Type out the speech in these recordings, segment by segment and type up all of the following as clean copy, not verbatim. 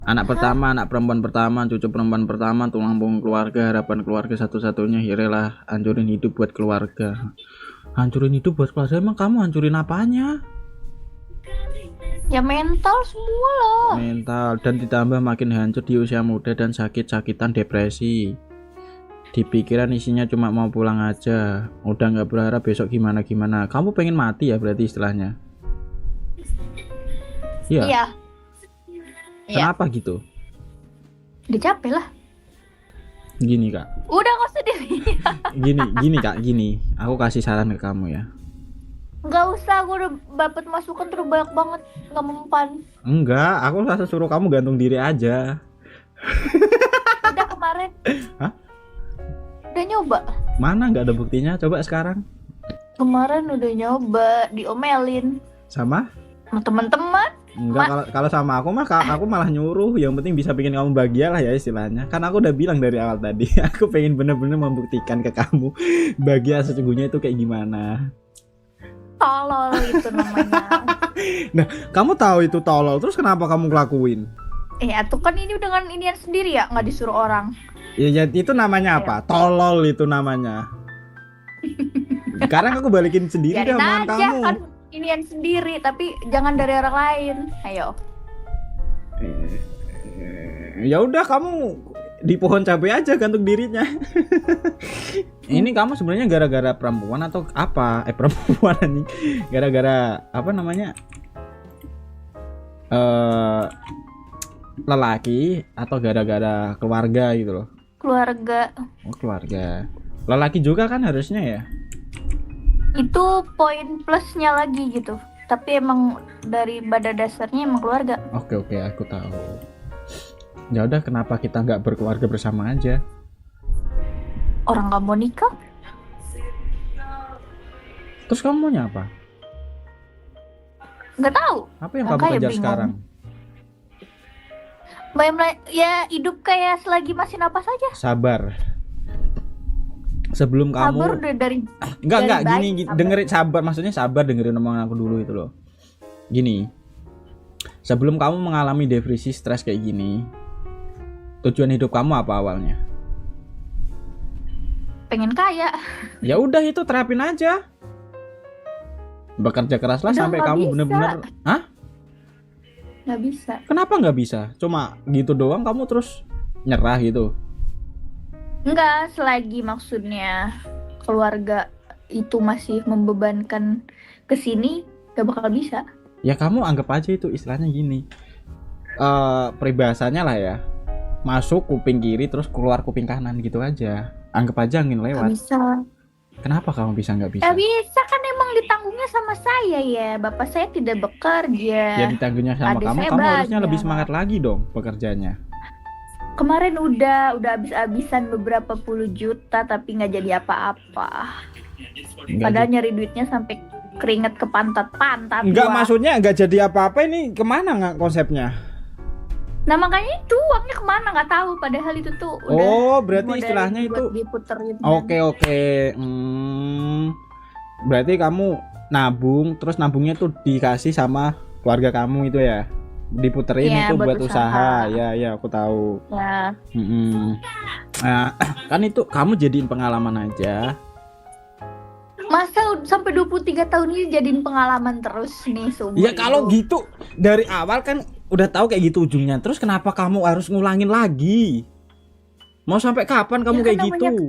Anak Hah? pertama, anak perempuan pertama, cucu perempuan pertama, tulang punggung keluarga, harapan keluarga satu-satunya, ya rela hancurin hidup buat keluarga. Hancurin hidup buat keluarga, emang kamu hancurin apanya? Ya mental semua loh. Mental, dan ditambah makin hancur di usia muda dan sakit-sakitan depresi. Di pikiran isinya cuma mau pulang aja, udah nggak berharap besok gimana-gimana. Kamu pengen mati ya berarti istilahnya? Iya, Iya, iya. kenapa gitu? Udah capek lah. Gini kak, Udah kok sedih. gini kak, gini. Aku kasih saran ke kamu ya. Nggak usah, gue udah dapet masukan terus banyak banget. Nggak mempan. Enggak, aku langsung suruh kamu gantung diri aja. Udah kemarin. Hah? Udah nyoba. Mana nggak ada buktinya? Coba sekarang. Kemarin udah nyoba, diomelin Sama? sama teman-teman. Enggak, kalau sama aku mah aku malah nyuruh. Yang penting bisa bikin kamu bahagia lah ya istilahnya. Kan aku udah bilang dari awal tadi, aku pengen bener-bener membuktikan ke kamu bahagia sesungguhnya itu kayak gimana. Tolol itu namanya. Nah, kamu tahu itu tolol, terus kenapa kamu ngelakuin? Tuh kan ini dengan inian sendiri ya, nggak disuruh orang. Ya itu namanya Ayo. apa? Tolol itu namanya. Sekarang aku balikin sendiri deh Biarin omongan aja kamu. kan inian sendiri, tapi jangan dari orang lain. Ayo. Ya udah kamu di pohon cabai aja gantung dirinya. Ini kamu sebenarnya gara-gara perempuan atau apa? Perempuan anjing. Gara-gara apa namanya? Lelaki atau gara-gara keluarga gitu loh. Keluarga Oh, keluarga. Lelaki juga kan harusnya ya. itu poin plusnya lagi gitu. Tapi emang dari pada dasarnya emang keluarga. Oke, aku tahu. Ya udah kenapa kita nggak berkeluarga bersama aja? Orang nggak mau nikah, Terus kamu maunya apa? nggak tahu. Apa yang kamu Makanya kejar bingung. sekarang? Ya hidup kayak selagi masih napas aja. Sabar. Sebelum Sabar kamu udah dari enggak bayi, gini sabar. dengerin sabar, maksudnya sabar dengerin omongan aku dulu itu loh. Gini. Sebelum kamu mengalami depresi stres kayak gini, tujuan hidup kamu apa awalnya? Pengen kaya. Ya udah itu terapin aja. Bekerja keraslah Udah sampai nggak kamu bisa. bener-bener. Hah? Nggak bisa. Kenapa nggak bisa? Cuma gitu doang kamu terus nyerah gitu. Enggak, selagi maksudnya keluarga itu masih membebankan ke sini, gak bakal bisa. Ya kamu anggap aja itu istilahnya gini. Peribahasanya lah ya. Masuk kuping kiri terus keluar kuping kanan gitu aja. Anggap aja angin Gak lewat. bisa. Kenapa kamu bisa nggak bisa? Gak bisa kan emang ditanggungnya sama saya ya. Bapak saya tidak bekerja. Ya ditanggungnya sama Adik kamu saya harusnya banyak. lebih semangat lagi dong bekerjanya. Kemarin udah habis-habisan beberapa puluh juta tapi nggak jadi apa-apa. Padahal nyari duitnya sampai keringet ke pantat-pantat. Enggak, Wah. maksudnya enggak jadi apa-apa, ini kemana nggak konsepnya? Nah makanya itu uangnya kemana nggak tahu. Padahal itu tuh udah Oh, berarti dimodalin istilahnya buat itu. diputer gitu. Oke. Berarti kamu nabung, terus nabungnya tuh dikasih sama keluarga kamu itu ya? Diputerin Iya, itu buat buat usaha. usaha. Ya, aku tahu. Ya, Nah, kan itu kamu jadiin pengalaman aja. masa sampai 23 tahun ini jadiin pengalaman terus nih seumur Ya kalau hidup. gitu dari awal kan udah tahu kayak gitu ujungnya. Terus kenapa kamu harus ngulangin lagi? Mau sampai kapan kamu Ya kan kayak namanya gitu?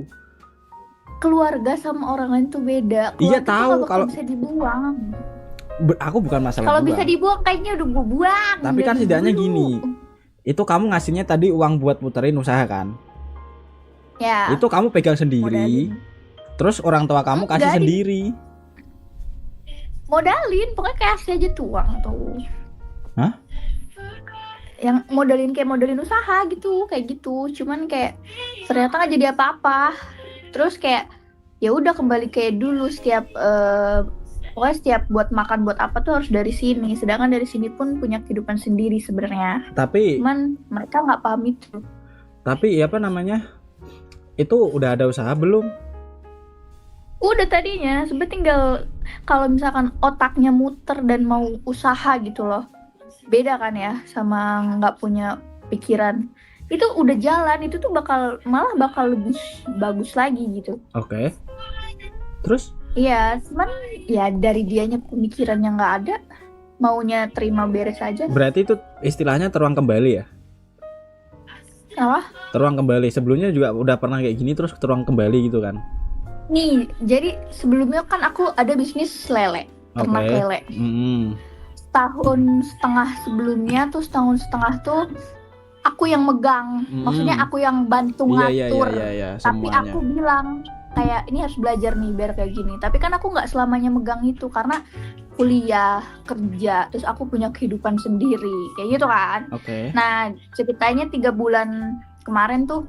keluarga sama orang lain tuh beda. Iya, Keluarga tuh tahu, nggak bakal kalau- bisa dibuang. Aku bukan masalah Kalau buang. bisa dibuang kayaknya udah gue buang. Tapi kan dari setidaknya dulu. gini. Itu kamu ngasihnya tadi uang buat puterin usaha kan? Ya. Itu kamu pegang sendiri. Modalin. Terus orang tua kamu kasih Enggak, sendiri. Modalin, pokoknya kasih aja tuh uang tuh. Hah? Yang modalin kayak modalin usaha gitu, kayak gitu. Cuman kayak ternyata nggak jadi apa-apa. Terus kayak ya udah kembali kayak dulu setiap pokoknya setiap buat makan buat apa tuh harus dari sini. Sedangkan dari sini pun punya kehidupan sendiri sebenarnya. Tapi Cuman mereka nggak paham itu. apa namanya? Itu udah ada usaha belum? Udah tadinya, sebenarnya tinggal kalau misalkan otaknya muter dan mau usaha gitu loh. Beda kan ya sama nggak punya pikiran. Itu udah jalan, itu tuh malah bakal lebih bagus lagi gitu. Oke. Terus? Iya, cuman ya dari dianya pemikirannya nggak ada, maunya terima beres aja. Berarti itu istilahnya teruang kembali ya? Salah. Teruang kembali. Sebelumnya juga udah pernah kayak gini terus teruang kembali gitu kan? Nih, jadi sebelumnya kan aku ada bisnis lele, ternak Oke. lele. Setahun setengah sebelumnya tuh, setahun setengah tuh aku yang megang, maksudnya aku yang bantu ngatur. Iya, Tapi semuanya. aku bilang kayak ini harus belajar nih biar kayak gini. Tapi kan aku nggak selamanya megang itu karena kuliah, kerja, terus aku punya kehidupan sendiri, kayak gitu kan. Oke. Nah, ceritanya 3 bulan kemarin tuh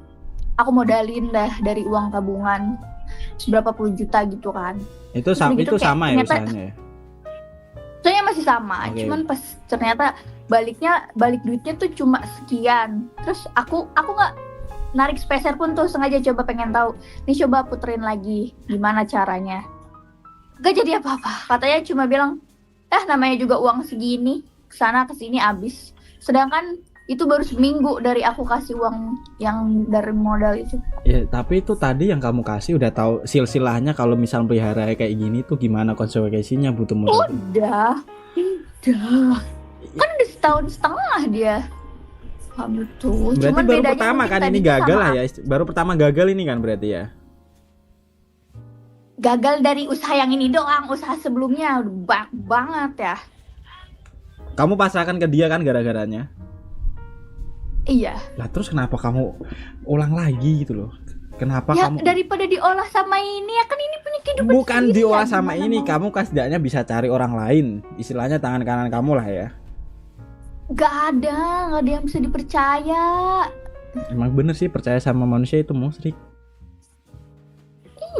aku modalin dah dari uang tabungan seberapa puluh juta gitu kan. Itu Terus gitu itu kayak sama ya ternyata usahanya ya? Soalnya masih sama, Oke. cuman pas ternyata balik duitnya tuh cuma sekian. Terus aku nggak narik speser pun tuh, sengaja coba pengen tahu. Nih coba puterin lagi gimana caranya. Gak jadi apa-apa. Katanya cuma bilang, namanya juga uang segini, kesana kesini habis. Sedangkan itu baru seminggu dari aku kasih uang yang dari modal itu. Ya, tapi itu tadi yang kamu kasih udah tahu silsilahnya kalau misal pelihara kayak gini tuh gimana konsekuensinya butuh modal. Udah. Kan udah setahun setengah dia. Betul. Berarti Cuman baru bedanya pertama mungkin kan ini tadinya gagal sama lah ya. Baru pertama gagal ini kan berarti ya. gagal dari usaha yang ini doang, usaha sebelumnya udah banyak banget ya. Kamu pasrahkan ke dia kan gara-garanya. Iya. Lah terus kenapa kamu ulang lagi gitu loh? Kenapa Ya kamu daripada diolah sama ini, ya kan ini punya kehidupan bukan sendiri, diolah ya, sama gimana ini, mau? kamu kan setidaknya bisa cari orang lain. Istilahnya tangan kanan kamu lah ya. Gak ada yang bisa dipercaya. Emang bener sih percaya sama manusia itu musyrik.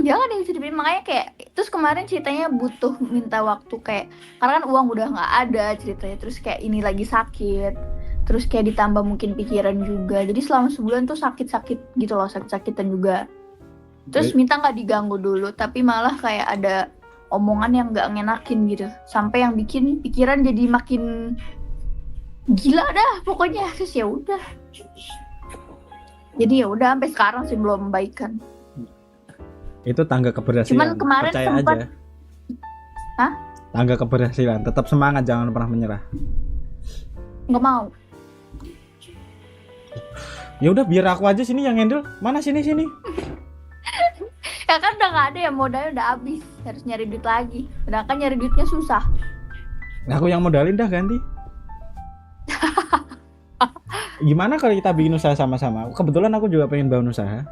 Iya, gak ada yang bisa dipercaya. Makanya kayak terus kemarin ceritanya butuh minta waktu kayak karena kan uang udah nggak ada ceritanya. Terus kayak ini lagi sakit. Terus kayak ditambah mungkin pikiran juga. Jadi selama sebulan tuh sakit-sakit gitu loh, sakit-sakitan juga. Terus minta nggak diganggu dulu, tapi malah kayak ada omongan yang nggak ngenakin gitu. Sampai yang bikin pikiran jadi makin gila dah pokoknya. Terus ya udah. Jadi ya udah sampai sekarang sih belum membaikan. Itu tangga keberhasilan. Cuman kemarin percaya sempat. aja. Hah? Tangga keberhasilan. Tetap semangat, jangan pernah menyerah. Nggak mau. Ya udah biar aku aja sini yang handle. Mana sini. Ya kan udah nggak ada ya, modalnya udah habis. Harus nyari duit lagi. Sedangkan nyari duitnya susah. Nah, aku yang modalin dah ganti. Gimana kalau kita bikin usaha sama-sama? Kebetulan aku juga pengen bangun usaha.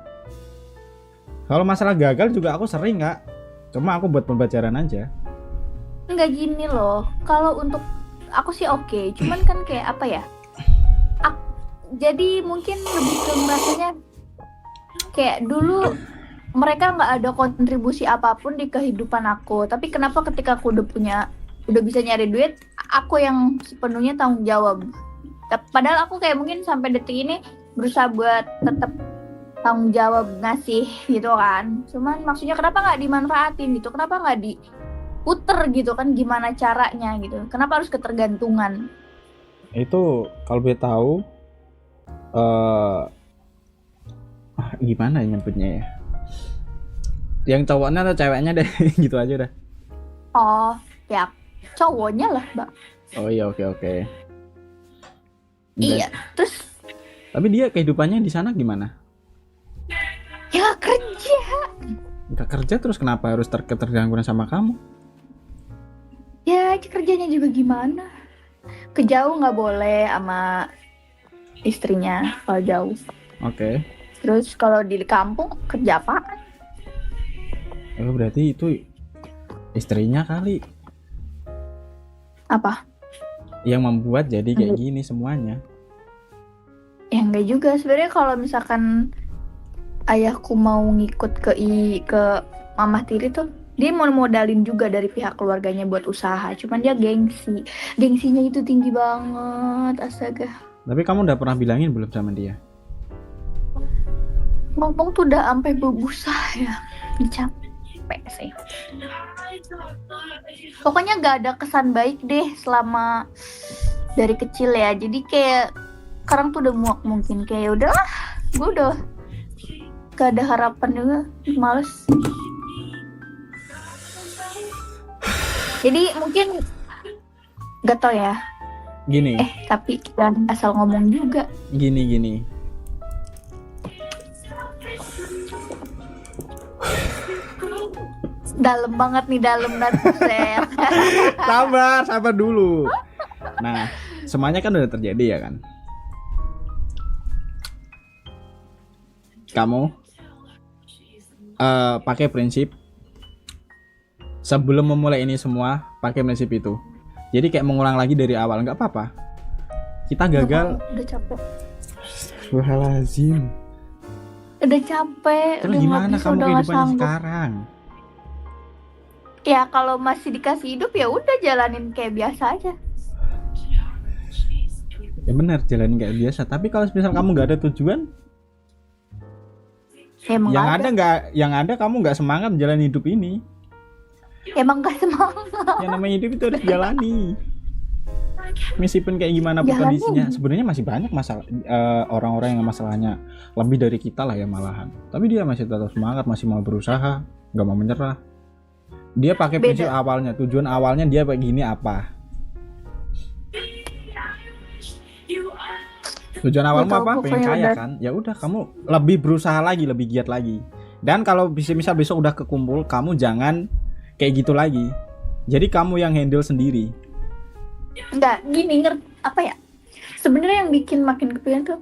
Kalau masalah gagal juga aku sering nggak. Cuma aku buat pembelajaran aja. Nggak gini loh. Kalau untuk aku sih oke. Cuman kan kayak apa ya? Jadi mungkin lebih ke merasanya kayak dulu mereka nggak ada kontribusi apapun di kehidupan aku. Tapi kenapa ketika aku udah bisa nyari duit, aku yang sepenuhnya tanggung jawab. Padahal aku kayak mungkin sampai detik ini berusaha buat tetap tanggung jawab ngasih gitu kan. Cuman maksudnya kenapa nggak dimanfaatin gitu? Kenapa nggak diputer gitu kan? Gimana caranya gitu? Kenapa harus ketergantungan? Itu kalau boleh tahu gimana ya nyebutnya ya? Yang cowoknya atau ceweknya deh gitu aja udah. Oh, ya cowoknya lah, Mbak. Oh iya, oke. Iya, terus Tapi dia kehidupannya di sana gimana? ya kerja. Nggak kerja terus kenapa harus terganggu sama kamu? Ya kerjanya juga gimana? Kejauh nggak boleh sama istrinya kalau jauh. Oke. Terus kalau di kampung kerja apaan? Berarti itu istrinya kali Apa? yang membuat jadi kayak gini semuanya. Ya enggak juga. Sebenarnya kalau misalkan ayahku mau ngikut ke Mama Tiri tuh, dia mau modalin juga dari pihak keluarganya buat usaha. Cuman dia gengsi. Gengsinya itu tinggi banget, astaga. Tapi kamu udah pernah bilangin belum sama dia? Ngomong tuh udah sampai berbusa ya. Capek sih. Pokoknya gak ada kesan baik deh selama dari kecil ya. Jadi kayak sekarang tuh udah muak mungkin kayak ya udahlah, gue udah gak ada harapan juga, males. Jadi mungkin gak tau ya. Gini. Tapi kita asal ngomong juga. Gini. Dalam banget nih, dalam dan buset. Sabar dulu. Nah, semuanya kan udah terjadi ya kan. Kamu pakai prinsip sebelum memulai ini semua, pakai prinsip itu. Jadi kayak mengulang lagi dari awal, nggak apa-apa. Kita gagal. Udah capek. Astagfirullahaladzim. Udah capek. Terus udah gimana bisa, kamu udah kehidupannya sekarang? Ya kalau masih dikasih hidup ya udah jalanin kayak biasa aja. Ya benar, jalanin kayak biasa. Tapi kalau misal kamu nggak ada tujuan, emang yang ada kamu nggak semangat menjalani hidup ini. Emang gak semangat. Yang namanya hidup itu harus jalani. Meskipun kayak gimana pun kondisinya, sebenarnya masih banyak masalah orang-orang yang masalahnya lebih dari kita lah ya malahan. Tapi dia masih tetap semangat, masih mau berusaha, nggak mau menyerah. Dia pakai prinsip awalnya, tujuan awalnya dia begini apa? Tujuan awalmu apa? Pengen kaya kan? Ya udah, kamu lebih berusaha lagi, lebih giat lagi. Dan kalau bisa besok udah kekumpul, kamu jangan kayak gitu lagi. Jadi kamu yang handle sendiri. Enggak, gini apa ya? Sebenarnya yang bikin makin kepengen tuh,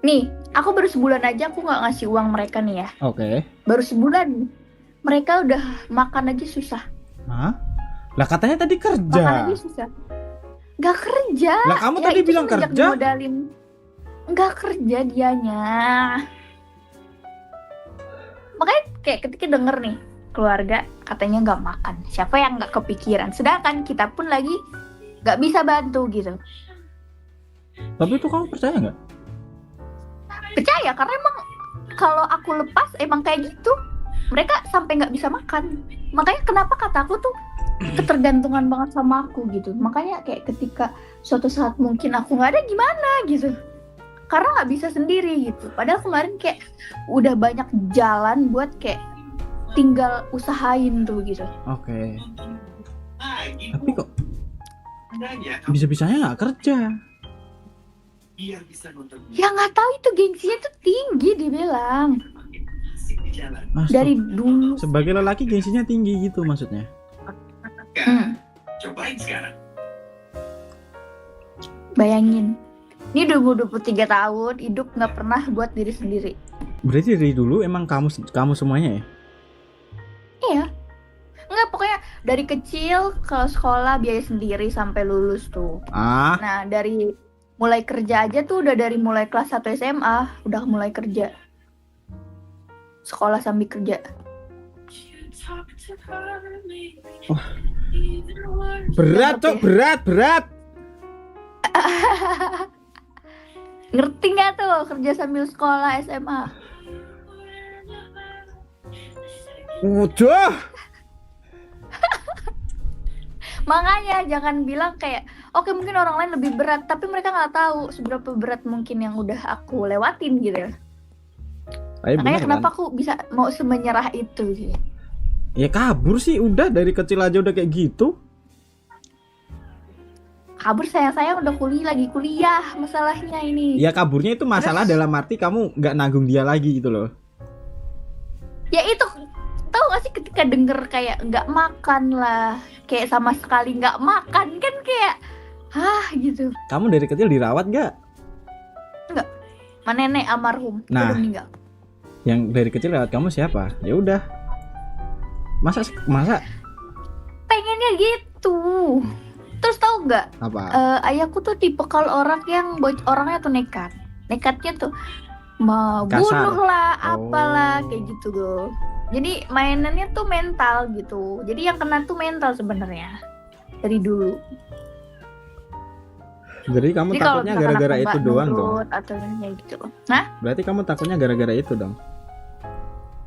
nih, aku baru sebulan aja aku nggak ngasih uang mereka nih ya. Oke. Baru sebulan, mereka udah makan aja susah. Hah? Lah katanya tadi kerja. Makan aja susah. Nggak kerja. Lah kamu tadi bilang kerja. Nggak kerja dianya. Makanya kayak ketika denger nih, keluarga katanya nggak makan. Siapa yang nggak kepikiran? Sedangkan kita pun lagi nggak bisa bantu gitu. Tapi itu kamu percaya nggak? Percaya, karena emang kalau aku lepas emang kayak gitu. Mereka sampai nggak bisa makan. Makanya kenapa kataku tuh ketergantungan banget sama aku gitu. Makanya kayak ketika suatu saat mungkin aku nggak ada gimana gitu. Karena nggak bisa sendiri gitu. Padahal kemarin kayak udah banyak jalan buat kayak tinggal usahain tuh gitu. Oke. Tapi kok bisa-bisanya nggak kerja? Ya nggak tahu, itu gengsinya tuh tinggi dibilang. Dari dulu. Sebagai lelaki gengsinya tinggi gitu maksudnya. Cobain sekarang. Bayangin, ini 23 tahun hidup nggak pernah buat diri sendiri. Berarti dari dulu emang kamu semuanya ya? Iya. Enggak, pokoknya dari kecil ke sekolah biaya sendiri sampai lulus tuh. Nah, dari mulai kerja aja tuh udah dari mulai kelas 1 SMA udah mulai kerja. Sekolah sambil kerja. Oh. Berat, Cok, berat. Ngerti nggak tuh kerja sambil sekolah SMA? Udah. Makanya jangan bilang kayak oke mungkin orang lain lebih berat, tapi mereka nggak tahu seberapa berat mungkin yang udah aku lewatin gitu. Makanya kenapa aku bisa mau semenyerah itu gitu. Ya kabur sih, udah dari kecil aja udah kayak gitu. Kabur sayang udah kuliah masalahnya ini. Ya kaburnya itu masalah dalam arti kamu nggak nanggung dia lagi gitu loh. Ya itu, tahu gak sih ketika denger kayak nggak makan lah, kayak sama sekali nggak makan kan kayak gitu. Kamu dari kecil dirawat nggak? Enggak, mana nenek almarhum nah, udah meninggal. Yang dari kecil lewat kamu siapa? Ya udah. Masa pengennya gitu. Terus tahu nggak? Apa? Ayahku tuh tipe kalau orang yang orangnya tuh nekat. Nekatnya tuh mau bunuh lah, apalah kayak gitu loh. Jadi mainannya tuh mental gitu. Jadi yang kena tuh mental sebenarnya dari dulu. Jadi kamu takutnya gara-gara itu doang dong? Atau kayak gitu. Nah? Berarti kamu takutnya gara-gara itu dong?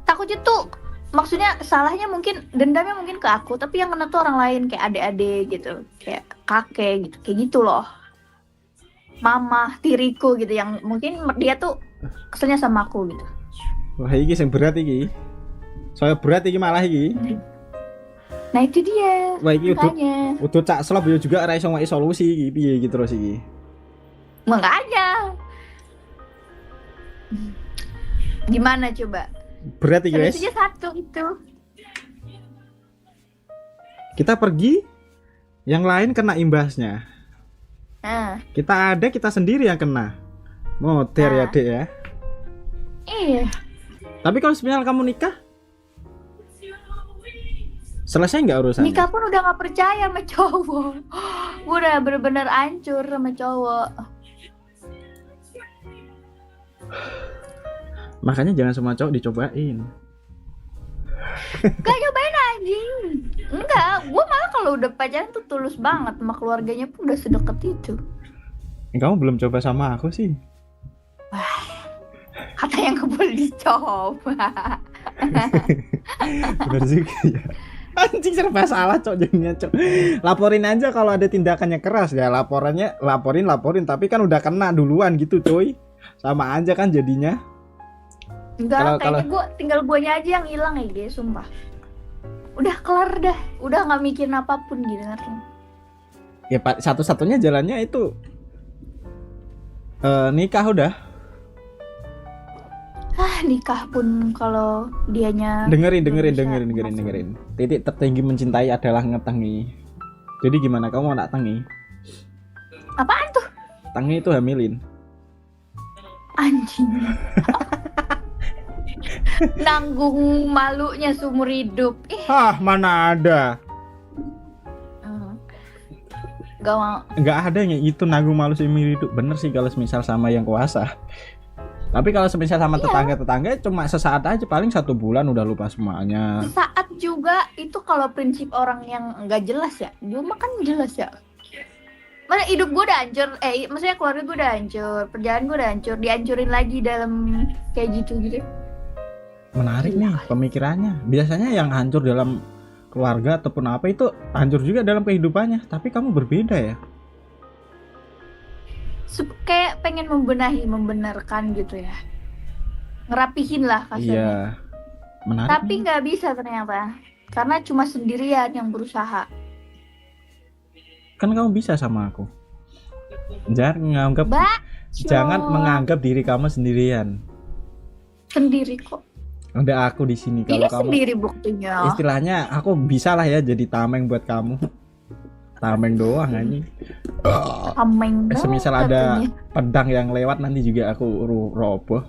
Takutnya tuh, maksudnya salahnya mungkin, dendamnya mungkin ke aku, tapi yang kena tuh orang lain kayak adik-adik gitu, kayak kakek gitu, kayak gitu loh. mama tiriku gitu yang mungkin dia tuh keselnya sama aku gitu. Wah, iki sing berat iki. Soalnya berat iki malah iki. Nah itu dia. Wah, iki Makanya. udah cak selop ya juga ora iso ngeki solusi iki piye iki terus iki. Makanya. Gimana coba? Berat iki, guys. Solusinya satu itu. Kita pergi, yang lain kena imbasnya. Nah, Kita ada, kita sendiri yang kena. Moder ya, Nah. Dek ya. iya. Tapi kalau sebenarnya kamu nikah, selesai nggak urusannya? Nikah pun udah gak percaya sama cowok. Gue udah bener-bener hancur sama cowok. Makanya jangan semua cowok dicobain. Gak nyobain anjing. Enggak, gue malah kalau udah pacaran tuh tulus banget sama keluarganya pun udah sedekat itu. Kamu belum coba sama aku sih. Katanya gak boleh dicoba. Bener juga ya. Anjing serba salah cok jadinya cok. Laporin aja kalau ada tindakannya keras ya. Laporin tapi kan udah kena duluan gitu coy. Sama aja kan jadinya. Enggak, kayaknya gue tinggal guanya aja yang hilang ya guys, sumpah. Udah kelar dah, udah nggak mikirin apapun gitu ngerti. Ya Pak, satu-satunya jalannya itu nikah udah. Nikah pun kalau dianya Dengerin. belum bisa. Titik tertinggi mencintai adalah ngetengi. Jadi gimana kamu mau nak tengi? Apaan tuh? Tengi itu hamilin. Anjing. Nanggung malunya seumur hidup. Hah, mana ada? Gak mau. Nggak ada yang itu nanggung malu seumur hidup. Bener sih kalau misal sama yang kuasa. Tapi kalau semisal sama tetangga cuma sesaat aja, paling 1 bulan udah lupa semuanya. Saat juga itu kalau prinsip orang yang nggak jelas ya. Cuma kan jelas ya. Mana hidup gue udah hancur, maksudnya keluarga gue udah hancur, perjalanan gue udah hancur, dihancurin lagi dalam kayak gitu. Menarik nih pemikirannya. Biasanya yang hancur dalam keluarga ataupun apa itu hancur juga dalam kehidupannya. Tapi kamu berbeda ya. Kayak pengen membenarkan gitu ya, ngerapihin lah kasarnya. Iya. Menarik. Tapi nggak bisa ternyata, karena cuma sendirian yang berusaha. Kan kamu bisa sama aku. Jangan menganggap diri kamu sendirian. Sendiri kok. Ada aku di sini. Ini Kalau kamu sendiri buktinya. istilahnya aku bisa lah ya jadi tameng buat kamu. Tameng doang anjing. Tameng Semisal banget ada katanya. pedang yang lewat nanti juga aku roboh.